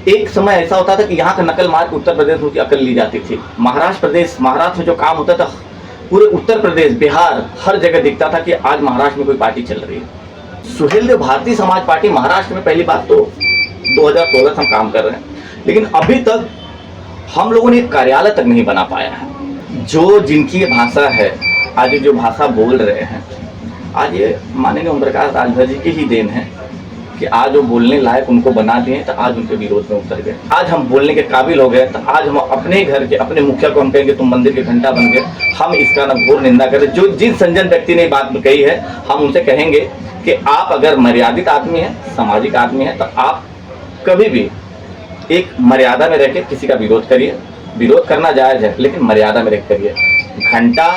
एक समय ऐसा होता था कि यहाँ का नकल मार के उत्तर प्रदेश में की अकल ली जाती थी। महाराष्ट्र में जो काम होता था, पूरे उत्तर प्रदेश, बिहार, हर जगह दिखता था कि आज महाराष्ट्र में कोई पार्टी चल रही है। सुहेलदेव भारतीय समाज पार्टी महाराष्ट्र में पहली बात तो 2016 से हम काम कर रहे हैं, लेकिन अभी तक हम लोगों ने एक कार्यालय तक नहीं बना पाया है। जो जिनकी ये भाषा है, आज जो भाषा बोल रहे हैं, आज ये माननीय ओम प्रकाश राजभर जी की ही देन है कि आज वो बोलने लायक उनको बना दिए, तो आज उनके विरोध में उतर गए। आज हम बोलने के काबिल हो गए, तो आज हम अपने घर के अपने मुखिया को हम कहेंगे तुम मंदिर के घंटा बन गए। हम इसका न घोर निंदा करें। जो जिस संजन व्यक्ति ने बात कही है, हम उनसे कहेंगे कि आप अगर मर्यादित आदमी हैं, सामाजिक आदमी हैं, तो आप कभी भी एक मर्यादा में रह के किसी का विरोध करिए। विरोध करना जायज़ है, लेकिन मर्यादा में रह करिए। घंटा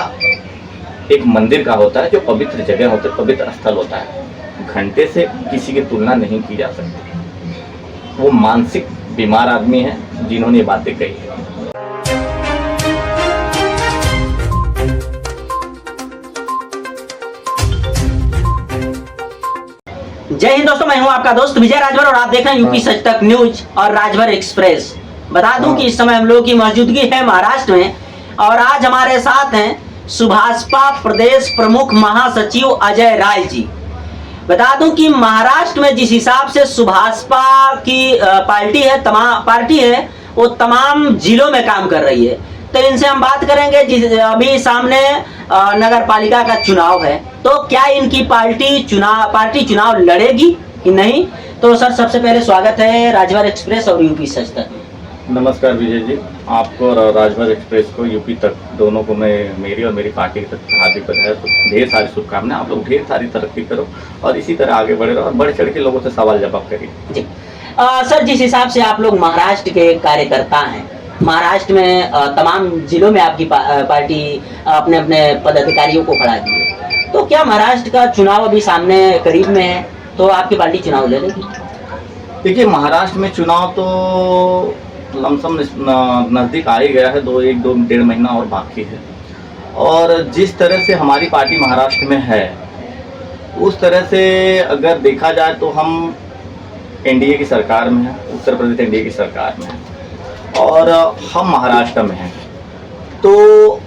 एक मंदिर का होता है, जो पवित्र जगह होता है, पवित्र स्थल होता है। घंटे से किसी की तुलना नहीं की जा सकती। वो मानसिक बीमार आदमी है जिन्होंने ये बातें कही है। जय हिंद दोस्तों, मैं हूं आपका दोस्त विजय राजभर और आप देख रहे हैं यूपी सच तक न्यूज और राजभर एक्सप्रेस। बता दूं कि इस समय हम लोगों की मौजूदगी है महाराष्ट्र में और आज हमारे साथ हैं सुभाषपा प्रदेश प्रमुख महासचिव अजय राय जी। बता दूं कि महाराष्ट्र में जिस हिसाब से सुभाषपा की पार्टी है वो तमाम जिलों में काम कर रही है। तो इनसे हम बात करेंगे। अभी सामने नगर पालिका का चुनाव है, तो क्या इनकी पार्टी चुनाव लड़ेगी कि नहीं? तो सर, सबसे पहले स्वागत है राजभर एक्सप्रेस और यूपी सच तक। नमस्कार विजय जी, आपको और राजभर एक्सप्रेस को, यूपी तक, दोनों को मैं मेरी और मेरी पार्टी की तरफ हार्दिक बधाई, ढेर सारी शुभकामनाएं। आप लोग ढेर सारी तरक्की करो और इसी तरह आगे बढ़े रहो और बढ़ चढ़ के लोगों से सवाल जवाब करिए। जी सर, जिस हिसाब से आप लोग महाराष्ट्र के कार्यकर्ता हैं, महाराष्ट्र में तमाम जिलों में आपकी पार्टी अपने अपने पदाधिकारियों को खड़ा की है, तो क्या महाराष्ट्र का चुनाव अभी सामने करीब में है, तो आपकी पार्टी चुनाव ले लेगी? देखिए, महाराष्ट्र में चुनाव तो लमसम नज़दीक आ ही गया है। डेढ़ महीना और बाकी है। और जिस तरह से हमारी पार्टी महाराष्ट्र में है, उस तरह से अगर देखा जाए तो हम एनडीए की सरकार में हैं, उत्तर प्रदेश एनडीए की सरकार में है और हम महाराष्ट्र में हैं। तो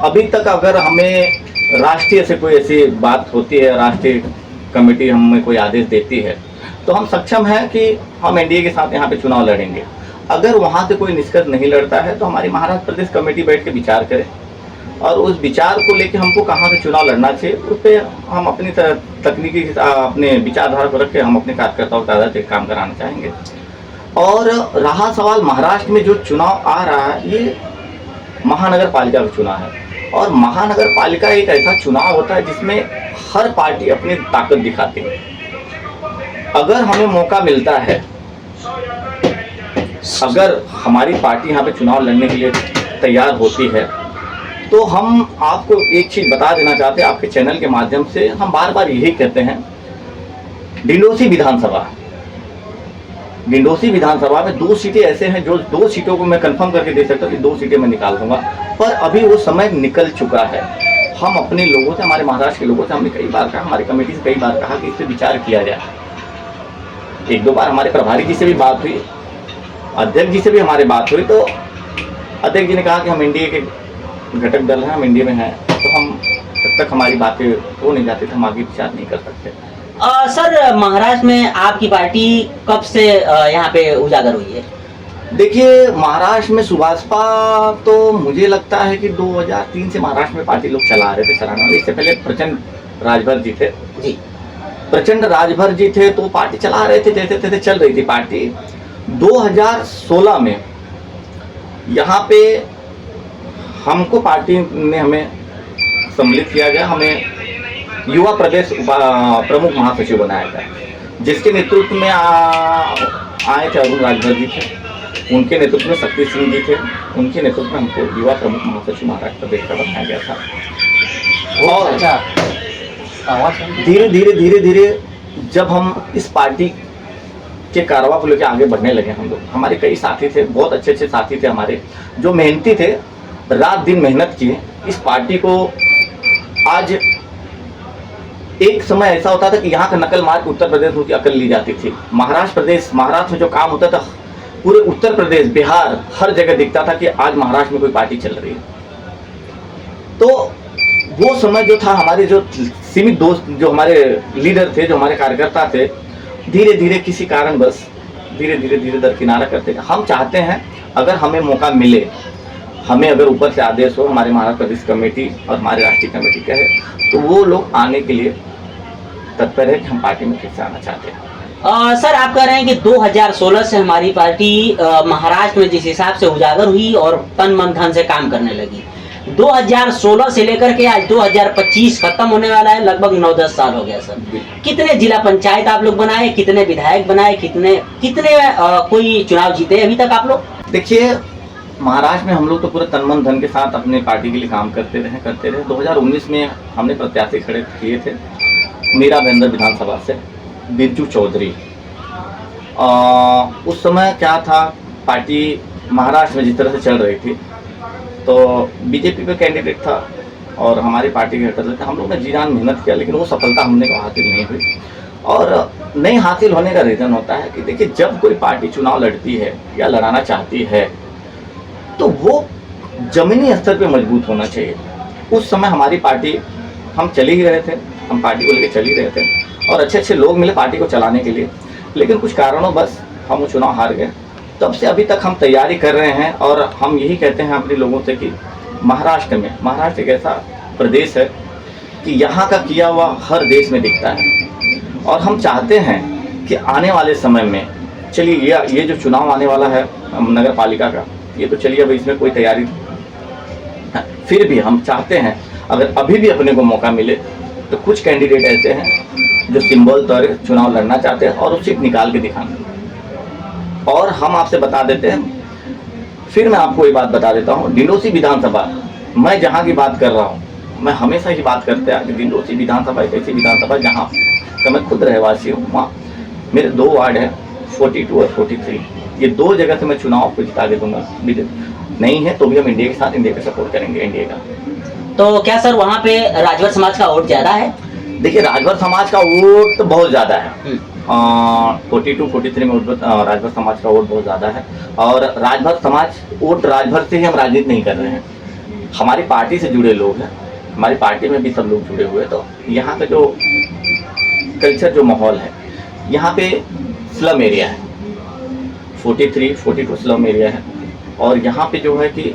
अभी तक अगर हमें राष्ट्रीय से कोई ऐसी बात होती है, राष्ट्रीय कमेटी हमें कोई आदेश देती है, तो हम सक्षम हैं कि हम एनडीए के साथ यहाँ पे चुनाव लड़ेंगे। अगर वहाँ से कोई निष्कर्ष नहीं लड़ता है, तो हमारी महाराष्ट्र प्रदेश कमेटी बैठ के विचार करे और उस विचार को लेकर हमको कहाँ से चुनाव लड़ना चाहिए, उस पर हम अपनी तकनीकी अपने विचारधारा को रख के हम अपने कार्यकर्ताओं का ज़्यादा काम कराना चाहेंगे। और रहा सवाल महाराष्ट्र में जो चुनाव आ रहा है, ये महानगर पालिका का चुनाव है और महानगर पालिका एक ऐसा चुनाव होता है जिसमें हर पार्टी अपनी ताकत दिखाती है। अगर हमें मौका मिलता है, अगर हमारी पार्टी यहाँ पे चुनाव लड़ने के लिए तैयार होती है, तो हम आपको एक चीज़ बता देना चाहते हैं आपके चैनल के माध्यम से। हम बार बार यही कहते हैं, डिंडोसी विधानसभा में 2 सीटें ऐसे हैं जो 2 सीटों को मैं कंफर्म करके दे सकता हूँ कि 2 सीटें मैं निकाल दूंगा, पर अभी वो समय निकल चुका है। हम अपने लोगों से, हमारे महाराष्ट्र के लोगों से हमने कई बार कहा, हमारी कमेटी से कई बार कहा कि इस पर विचार किया जाए। 1-2 बार हमारे प्रभारी जी से भी बात हुई, अध्यक्ष जी से भी हमारी बात हुई, तो अध्यक्ष जी ने कहा कि हम एनडीए के घटक दल हैं, हम एनडीए में हैं, तो हम जब तक हमारी बातें हो नहीं जाती तो हम आगे विचार नहीं कर सकते। सर, महाराष्ट्र में आपकी पार्टी कब से यहाँ पे उजागर हुई है? देखिए, महाराष्ट्र में सुभाषपा तो मुझे लगता है कि 2003 से महाराष्ट्र में पार्टी लोग चला रहे थे, चलाने वाले। इससे पहले प्रचंड राजभर जी थे जी, प्रचंड राजभर जी थे, तो पार्टी चला रहे थे, जैसे तैसे चल रही थी पार्टी। 2016 में यहाँ पे हमको पार्टी ने हमें सम्मिलित किया गया, हमें युवा प्रदेश प्रमुख महासचिव बनाया गया, जिसके नेतृत्व में आए थे अरुण राजभर जी थे, उनके नेतृत्व में शक्ति सिंह जी थे, उनके नेतृत्व में हमको युवा प्रमुख महासचिव महाराष्ट्र प्रदेश का बनाया गया था। और धीरे धीरे जब हम इस पार्टी के कारवा को लेकर आगे बढ़ने लगे, हम लोग, हमारे कई साथी थे, बहुत अच्छे साथी थे हमारे, जो मेहनती थे, रात दिन मेहनत किए। इस पार्टी को आज एक समय ऐसा होता था कि यहाँ का नकल मार के उत्तर प्रदेश में उसकी अकल ली जाती थी। महाराष्ट्र में जो काम होता था पूरे उत्तर प्रदेश, बिहार, हर जगह दिखता था कि आज महाराष्ट्र में कोई पार्टी चल रही है। तो वो समय जो था, हमारे जो सीमित दोस्त, जो हमारे लीडर थे, जो हमारे कार्यकर्ता थे, धीरे धीरे किसी कारणवश धीरे दरकिनारा करते। हम चाहते हैं अगर हमें मौका मिले, हमें अगर ऊपर से आदेश हो, हमारे महाराष्ट्र प्रदेश कमेटी और हमारे राष्ट्रीय कमेटी कहे, तो वो लोग आने के लिए तत्पर है कि हम पार्टी में फिर से आना चाहते हैं। सर, आप कह रहे हैं कि 2016 से हमारी पार्टी महाराष्ट्र में जिस हिसाब से उजागर हुई और तन मन धन से काम करने लगी, 2016 से लेकर के आज 2025 खत्म होने वाला है, लगभग 9-10 साल हो गया सर। कितने जिला पंचायत आप लोग बनाए, कितने विधायक बनाए, कितने कोई चुनाव जीते अभी तक आप लोग? देखिए, महाराष्ट्र में हम लोग तो पूरे तन मन धन के साथ अपने पार्टी के लिए काम करते रहे। 2019 में हमने प्रत्याशी खड़े किए थे मीरा भाईंदर विधानसभा से, बिरजू चौधरी। उस समय क्या था, पार्टी महाराष्ट्र में जिस तरह से चल रही थी, तो बीजेपी पे कैंडिडेट था और हमारी पार्टी के हेडर थे। हम लोग ने जी जान मेहनत किया, लेकिन वो सफलता हमने को हासिल नहीं हुई। और नहीं हासिल होने का रीज़न होता है कि देखिए, जब कोई पार्टी चुनाव लड़ती है या लड़ाना चाहती है तो वो जमीनी स्तर पे मजबूत होना चाहिए। उस समय हमारी पार्टी, हम चल ही रहे थे, हम पार्टी को लेकर चल ही रहे थे और अच्छे लोग मिले पार्टी को चलाने के लिए, लेकिन कुछ कारणों बस हम वो चुनाव हार गए। तब से अभी तक हम तैयारी कर रहे हैं और हम यही कहते हैं अपने लोगों से कि महाराष्ट्र एक ऐसा प्रदेश है कि यहाँ का किया हुआ हर देश में दिखता है। और हम चाहते हैं कि आने वाले समय में, चलिए ये जो चुनाव आने वाला है नगर पालिका का, ये तो चलिए अब इसमें कोई तैयारी, फिर भी हम चाहते हैं अगर अभी भी अपने को मौका मिले तो कुछ कैंडिडेट ऐसे हैं जो सिंबल तौर चुनाव लड़ना चाहते हैं और उस सीट निकाल के दिखाना। और हम आपसे बता देते हैं, फिर मैं आपको ये बात बता देता हूँ, डिंडोसी विधानसभा, मैं जहाँ की बात कर रहा हूँ, मैं हमेशा ही बात करते हैं कि डिंडोसी विधानसभा एक ऐसी विधानसभा जहाँ का मैं खुद रहवासी हूँ। वहाँ मेरे 2 वार्ड हैं, 42 और 43। ये 2 जगह से मैं चुनाव को जिता के दूंगा। नहीं है तो भी हम इंडिया का सपोर्ट करेंगे, इंडिया का। तो क्या सर वहाँ पे राजभर समाज का वोट ज्यादा है? देखिए, राजभर समाज का वोट तो बहुत ज़्यादा है। 42-43 में राजभर समाज का वोट बहुत ज़्यादा है। और राजभर समाज वोट, राजभर से ही हम राजनीति नहीं कर रहे हैं, हमारी पार्टी से जुड़े लोग हैं, हमारी पार्टी में भी सब लोग जुड़े हुए हैं। तो यहाँ का जो कल्चर, जो माहौल है, यहाँ पे स्लम एरिया है, 43-42 स्लम एरिया है। और यहाँ पे जो है कि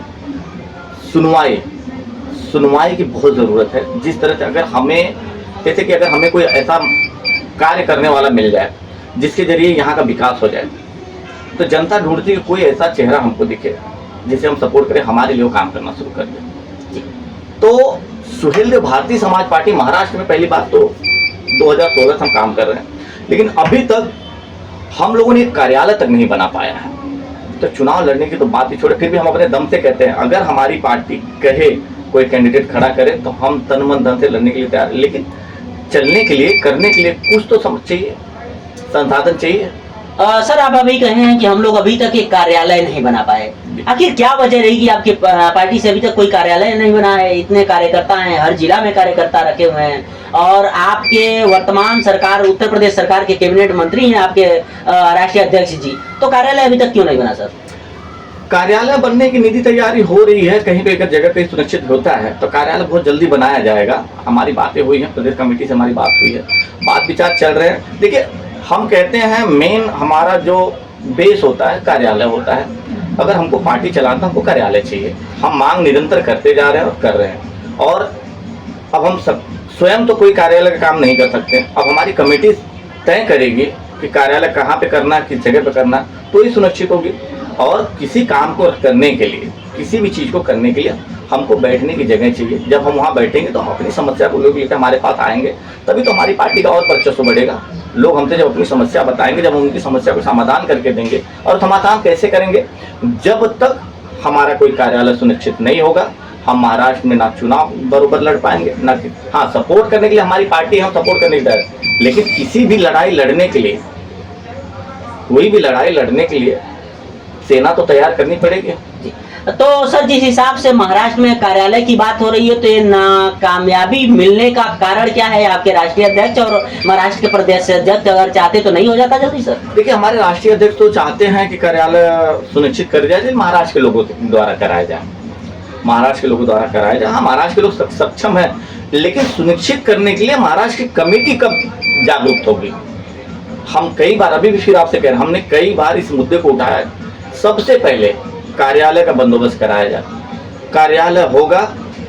सुनवाई की बहुत ज़रूरत है। जिस तरह से अगर हमें कोई ऐसा कार्य करने वाला मिल जाए जिसके जरिए यहाँ का विकास हो जाए, तो जनता ढूंढती है कोई ऐसा चेहरा हमको दिखे जिसे हम सपोर्ट करें, हमारे लिए काम करना शुरू कर दें। तो सुहेलदेव भारतीय समाज पार्टी महाराष्ट्र में पहली बात तो 2016 से हम काम कर रहे हैं, लेकिन अभी तक हम लोगों ने एक कार्यालय तक नहीं बना पाया है। तो चुनाव लड़ने की तो बात ही छोड़े, फिर भी हम अपने दम से कहते हैं अगर हमारी पार्टी कहे कोई कैंडिडेट खड़ा करे तो हम तन मन धन से लड़ने के लिए तैयार हैं। लेकिन चलने के लिए, करने के लिए कुछ तो समझ चाहिए, संसाधन चाहिए। सर, आप अभी कहे हैं कि हम लोग अभी तक एक कार्यालय नहीं बना पाए, आखिर क्या वजह रही कि आपकी पार्टी से अभी तक कोई कार्यालय नहीं बना है? इतने कार्यकर्ता हैं, हर जिला में कार्यकर्ता रखे हुए हैं, और आपके वर्तमान सरकार, उत्तर प्रदेश सरकार के कैबिनेट मंत्री हैं आपके राष्ट्रीय अध्यक्ष जी, तो कार्यालय अभी तक क्यों नहीं बना सर? कार्यालय बनने की निधि तैयारी हो रही है, कहीं पे एक जगह पे सुनिश्चित होता है तो कार्यालय बहुत जल्दी बनाया जाएगा। हमारी बातें हुई हैं, प्रदेश कमेटी से हमारी बात हुई है, बात विचार चल रहे हैं। देखिए, हम कहते हैं मेन हमारा जो बेस होता है कार्यालय होता है। अगर हमको पार्टी चलाना तो हमको कार्यालय चाहिए। हम मांग निरंतर करते जा रहे हैं और कर रहे हैं, और अब हम सब स्वयं तो कोई कार्यालय का काम नहीं कर सकते। अब हमारी कमेटी तय करेगी कि कार्यालय कहाँ पे करना, किस जगह पे करना, तो ही सुनिश्चित होगी। और किसी काम को करने के लिए, किसी भी चीज़ को करने के लिए हमको बैठने की जगह चाहिए। जब हम वहाँ बैठेंगे तो हम अपनी समस्या को लोग लेकर हमारे पास आएंगे, तभी तो हमारी पार्टी का और वर्चस्व बढ़ेगा। लोग हमसे जब अपनी समस्या बताएंगे, जब हम उनकी समस्या को समाधान करके देंगे, और समाधान कैसे करेंगे, जब तक हमारा कोई कार्यालय सुनिश्चित नहीं होगा, हम महाराष्ट्र में ना चुनाव बरोबर लड़ पाएंगे, ना हाँ सपोर्ट करने के लिए हमारी पार्टी, हम सपोर्ट करने के लिए, लेकिन किसी भी लड़ाई लड़ने के लिए, कोई भी लड़ाई लड़ने के लिए सेना तो तैयार करनी पड़ेगी। तो सर जिस हिसाब से महाराष्ट्र में कार्यालय की बात हो रही है, तो ये नाकामयाबी मिलने का कारण क्या है? आपके राष्ट्रीय अध्यक्ष और महाराष्ट्र के प्रदेश अध्यक्ष अगर चाहते तो नहीं हो जाता जल्दी सर? देखिए, हमारे राष्ट्रीय अध्यक्ष तो चाहते हैं कि कार्यालय सुनिश्चित कर दिया जाए, महाराष्ट्र के लोगों द्वारा कराया जाए, महाराष्ट्र के लोगों द्वारा कराया जाए। हाँ, महाराष्ट्र के लोग सक्षम है, लेकिन सुनिश्चित करने के लिए महाराष्ट्र की कमेटी कब जागरूक होगी? हम कई बार, अभी भी फिर आपसे कह रहे हैं, हमने कई बार इस मुद्दे को उठाया है। सबसे पहले कार्यालय का बंदोबस्त कराया जाए, कार्यालय होगा,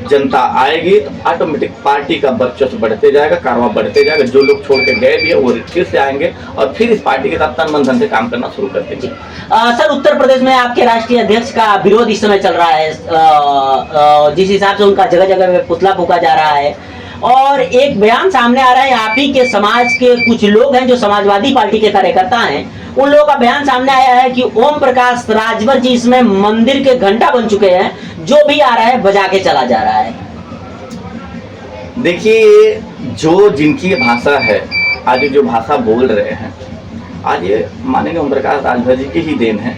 जनता आएगी तो ऑटोमेटिक पार्टी का वर्चस्व बढ़ते जाएगा, कारवा बढ़ते जाएगा। जो लोग छोड़ के गए भी है वो फिर से आएंगे और फिर इस पार्टी के साथ तन मन धन से काम करना शुरू कर देंगे। सर उत्तर प्रदेश में आपके राष्ट्रीय अध्यक्ष का विरोध इस समय चल रहा है, जिस हिसाब से उनका जगह जगह पे पुतला फूका जा रहा है, और एक बयान सामने आ रहा है, आप ही के समाज के कुछ लोग हैं जो समाजवादी पार्टी के कार्यकर्ता हैं, उन लोगों का बयान सामने आया है कि ओम प्रकाश राजभर जी इसमें मंदिर के घंटा बन चुके हैं, जो भी आ रहा है बजा के चला जा रहा है। देखिए, जो जिनकी भाषा है, आज जो भाषा बोल रहे हैं, आज ये मानेंगे ओम प्रकाश राजभर जी की ही देन है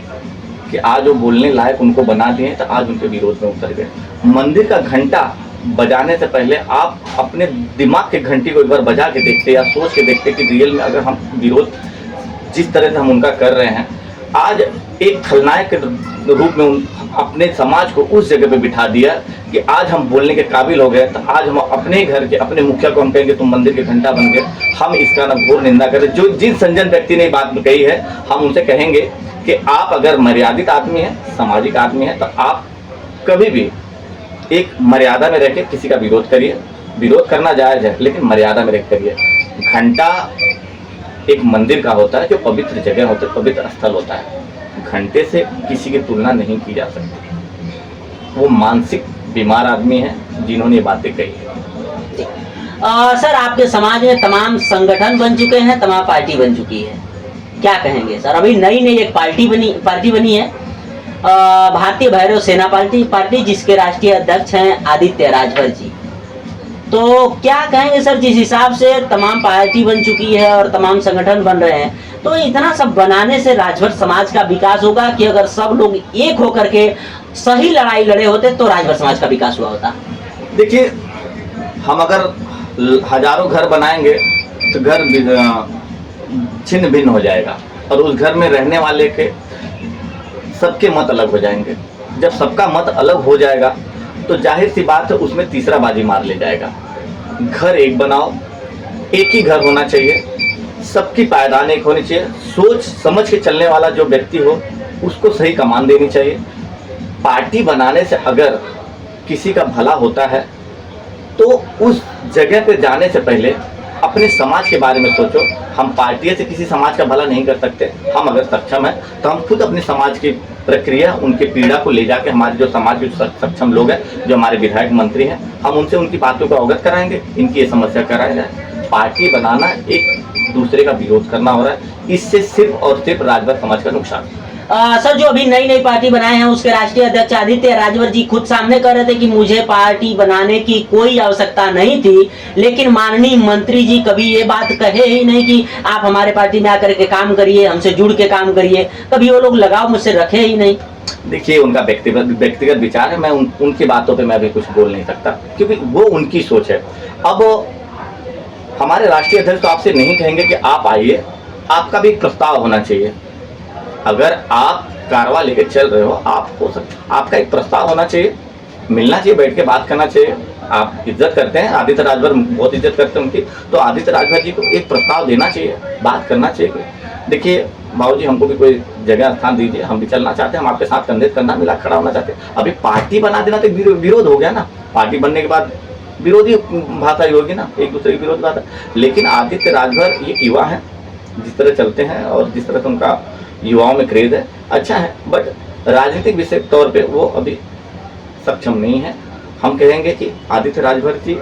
कि आज वो बोलने लायक उनको बना दिए तो आज उनके विरोध में उतर गए। मंदिर का घंटा बजाने से पहले आप अपने दिमाग के घंटी को एक बार बजा के देखते या सोच के देखते कि रियल में अगर हम विरोध जिस तरह से हम उनका कर रहे हैं, आज एक खलनायक के रूप में अपने समाज को उस जगह पे बिठा दिया कि आज हम बोलने के काबिल हो गए, तो आज हम अपने घर के अपने मुखिया को हम कहेंगे तुम मंदिर के घंटा बन गए। हम इसका ना घोर निंदा करें। जो जिस संजन व्यक्ति ने बात कही है, हम उनसे कहेंगे कि आप अगर मर्यादित आदमी है, सामाजिक आदमी है, तो आप कभी भी एक मर्यादा में रह के किसी का विरोध करिए। विरोध करना जायज है, लेकिन मर्यादा में रह करिए। घंटा एक मंदिर का होता है, जो पवित्र जगह होता है, पवित्र स्थल होता है। घंटे से किसी की तुलना नहीं की जा सकती। वो मानसिक बीमार आदमी है जिन्होंने ये बातें कही है। सर आपके समाज में तमाम संगठन बन चुके हैं, तमाम पार्टी बन चुकी है, क्या कहेंगे सर? अभी नई नई एक पार्टी बनी है, भारतीय भैरव सेना पार्टी, जिसके राष्ट्रीय अध्यक्ष हैं आदित्य राजभर जी। तो क्या कहेंगे सर, जिस हिसाब से तमाम पार्टी बन चुकी है और तमाम संगठन बन रहे हैं, तो इतना सब बनाने से राजभर समाज का विकास होगा कि अगर सब लोग एक होकर के सही लड़ाई लड़े होते तो राजभर समाज का विकास हुआ होता? देखिए, हम अगर हजारों घर बनाएंगे तो घर छिन्न भिन्न हो जाएगा और उस घर में रहने वाले के सबके मत अलग हो जाएंगे। जब सबका मत अलग हो जाएगा तो जाहिर सी बात है उसमें तीसरा बाजी मार ले जाएगा। घर एक बनाओ, एक ही घर होना चाहिए, सबकी पायदान एक होनी चाहिए, सोच समझ के चलने वाला जो व्यक्ति हो उसको सही कमान देनी चाहिए। पार्टी बनाने से अगर किसी का भला होता है तो उस जगह पे जाने से पहले अपने समाज के बारे में सोचो। हम पार्टी से किसी समाज का भला नहीं कर सकते। हम अगर सक्षम है तो हम खुद अपने समाज की प्रक्रिया, उनके पीड़ा को ले जाके हमारे जो समाज के सक्षम लोग हैं, जो हमारे विधायक मंत्री हैं, हम उनसे उनकी बातों को अवगत कराएंगे, इनकी ये समस्या कराया जाए। पार्टी बनाना एक दूसरे का विरोध करना हो रहा है, इससे सिर्फ और सिर्फ राजभर समाज का नुकसान। सर जो अभी नई पार्टी बनाए हैं उसके राष्ट्रीय अध्यक्ष आदित्य राजभर जी खुद सामने कर रहे थे कि मुझे पार्टी बनाने की कोई आवश्यकता नहीं थी, लेकिन माननीय मंत्री जी कभी ये बात कहे ही नहीं कि आप हमारे पार्टी में आकर के काम करिए, हमसे जुड़ के काम करिए। कभी वो लोग लगाव मुझसे रखे ही नहीं। देखिए, उनका व्यक्तिगत विचार है, मैं उनकी बातों पे मैं अभी कुछ बोल नहीं सकता क्योंकि वो उनकी सोच है। अब हमारे राष्ट्रीय अध्यक्ष तो आपसे नहीं कहेंगे कि आप आइए, आपका भी एक प्रस्ताव होना चाहिए। अगर आप कारवा लेके चल रहे हो, आपका एक प्रस्ताव होना चाहिए, मिलना चाहिए, बैठ के बात करना चाहिए। आप इज्जत करते हैं, आदित्य राजभर बहुत इज्जत करते हैं उनकी, तो आदित्य राजभर जी को एक प्रस्ताव देना चाहिए, बात करना चाहिए। देखिए बाबूजी, हमको भी कोई जगह स्थान दीजिए, हम भी चलना चाहते हैं, हम आपके साथ कंधे कंधा मिला खड़ा होना चाहते हैं। अभी पार्टी बना देना तो विरोध हो गया ना, पार्टी बनने के बाद विरोधी भाषा ही होगी ना, एक दूसरे की विरोध भाषा। लेकिन आदित्य राजभर ये युवा है, जिस तरह चलते हैं और जिस तरह से उनका युवाओं में क्रेज है, अच्छा है, बट राजनीतिक विषय तौर पे वो अभी सक्षम नहीं है। हम कहेंगे कि आदित्य राजभर जी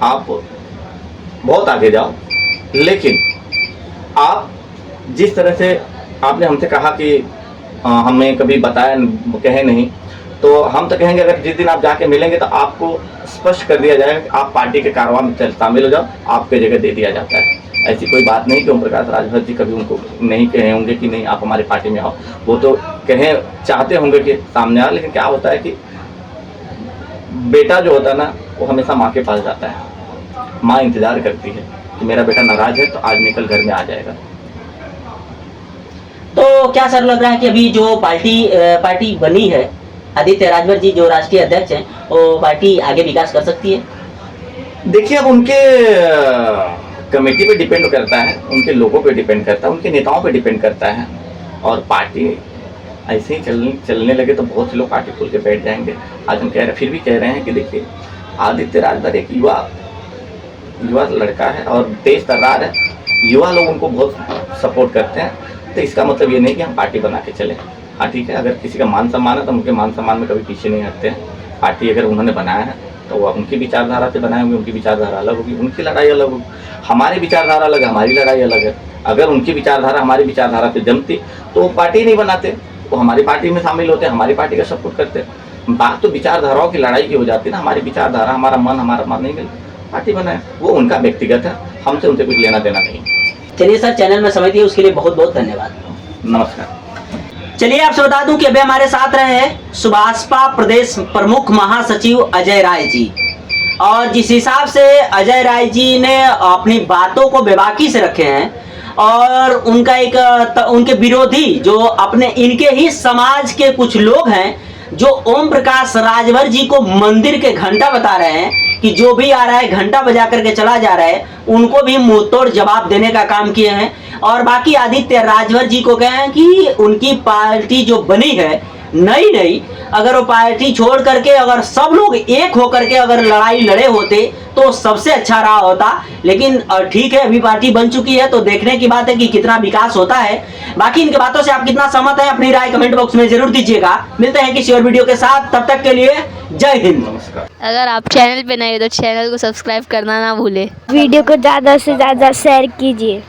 आप बहुत आगे जाओ, लेकिन आप जिस तरह से आपने हमसे कहा कि हमें कभी बताया कहे नहीं, तो हम तो कहेंगे अगर जिस दिन आप जाके मिलेंगे तो आपको स्पष्ट कर दिया जाएगा कि आप पार्टी के कारवां में शामिल हो जाओ, आपके जगह दे दिया जाता है। ऐसी कोई बात नहीं कि ओम प्रकाश राजभर जी कभी उनको नहीं कहे होंगे कि नहीं आप हमारी पार्टी में आओ। वो तो कहे चाहते होंगे कि सामने आओ, लेकिन क्या होता है कि बेटा जो होता है ना वो हमेशा माँ के पास जाता है। माँ इंतजार करती है कि मेरा बेटा नाराज है तो आज निकल घर में आ जाएगा। तो क्या सर लग रहा है कि अभी जो पार्टी बनी है, आदित्य राजभर जी जो राष्ट्रीय अध्यक्ष हैं, वो पार्टी आगे विकास कर सकती है? देखिए अब उनके कमेटी पे डिपेंड करता है, उनके लोगों पे डिपेंड करता है, उनके नेताओं पे डिपेंड करता है। और पार्टी ऐसे ही चलने लगे तो बहुत से लोग पार्टी खोल के बैठ जाएंगे। आज हम फिर भी कह रहे हैं कि देखिए आदित्य राजभर एक युवा लड़का है और तेज तर्रार है। युवा लोग उनको बहुत सपोर्ट करते हैं, तो इसका मतलब ये नहीं कि हम पार्टी बना के चलें। हाँ ठीक है, अगर किसी का मान सम्मान है तो उनके मान सम्मान में कभी पीछे नहीं हटते हैं। पार्टी अगर उन्होंने बनाया है तो वो उनकी विचारधारा से बनाए होंगे, उनकी विचारधारा अलग होगी, उनकी लड़ाई अलग होगी। हमारी विचारधारा अलग है, हमारी लड़ाई अलग है। अगर उनकी विचारधारा हमारी विचारधारा से जमती तो वो पार्टी नहीं बनाते, वो हमारी पार्टी में शामिल होते, हमारी पार्टी का सपोर्ट करते। बात तो विचारधाराओं की लड़ाई की हो जाती है ना। हमारी विचारधारा हमारा मन नहीं मिलता, पार्टी बनाए, वो उनका व्यक्तिगत है, हमसे उनसे कुछ लेना देना नहीं। चलिए सर, चैनल में समय दिए उसके लिए बहुत बहुत धन्यवाद। नमस्कार। चलिए आपसे बता दूं कि अभी हमारे साथ रहे हैं सुभाषपा प्रदेश प्रमुख महासचिव अजय राय जी। और जिस हिसाब से अजय राय जी ने अपनी बातों को बेबाकी से रखे हैं और उनका उनके विरोधी जो अपने इनके ही समाज के कुछ लोग हैं जो ओम प्रकाश राजभर जी को मंदिर के घंटा बता रहे हैं कि जो भी आ रहा है घंटा बजा करके चला जा रहा है, उनको भी मुंह तोड़ जवाब देने का काम किए हैं। और बाकी आदित्य राजभर जी को कहे हैं कि उनकी पार्टी जो बनी है नई अगर वो पार्टी छोड़ करके अगर सब लोग एक होकर के अगर लड़ाई लड़े होते तो सबसे अच्छा रहा होता। लेकिन ठीक है, अभी पार्टी बन चुकी है तो देखने की बात है कि कितना विकास होता है। बाकी इनके बातों से आप कितना सहमत हैं, अपनी राय कमेंट बॉक्स में जरूर दीजिएगा। मिलते हैं किसी और वीडियो के साथ, तब तक के लिए जय हिंद। नमस्कार। अगर आप चैनल पे नए हो तो चैनल को सब्सक्राइब करना ना भूले। वीडियो को ज़्यादा से ज़्यादा शेयर कीजिए।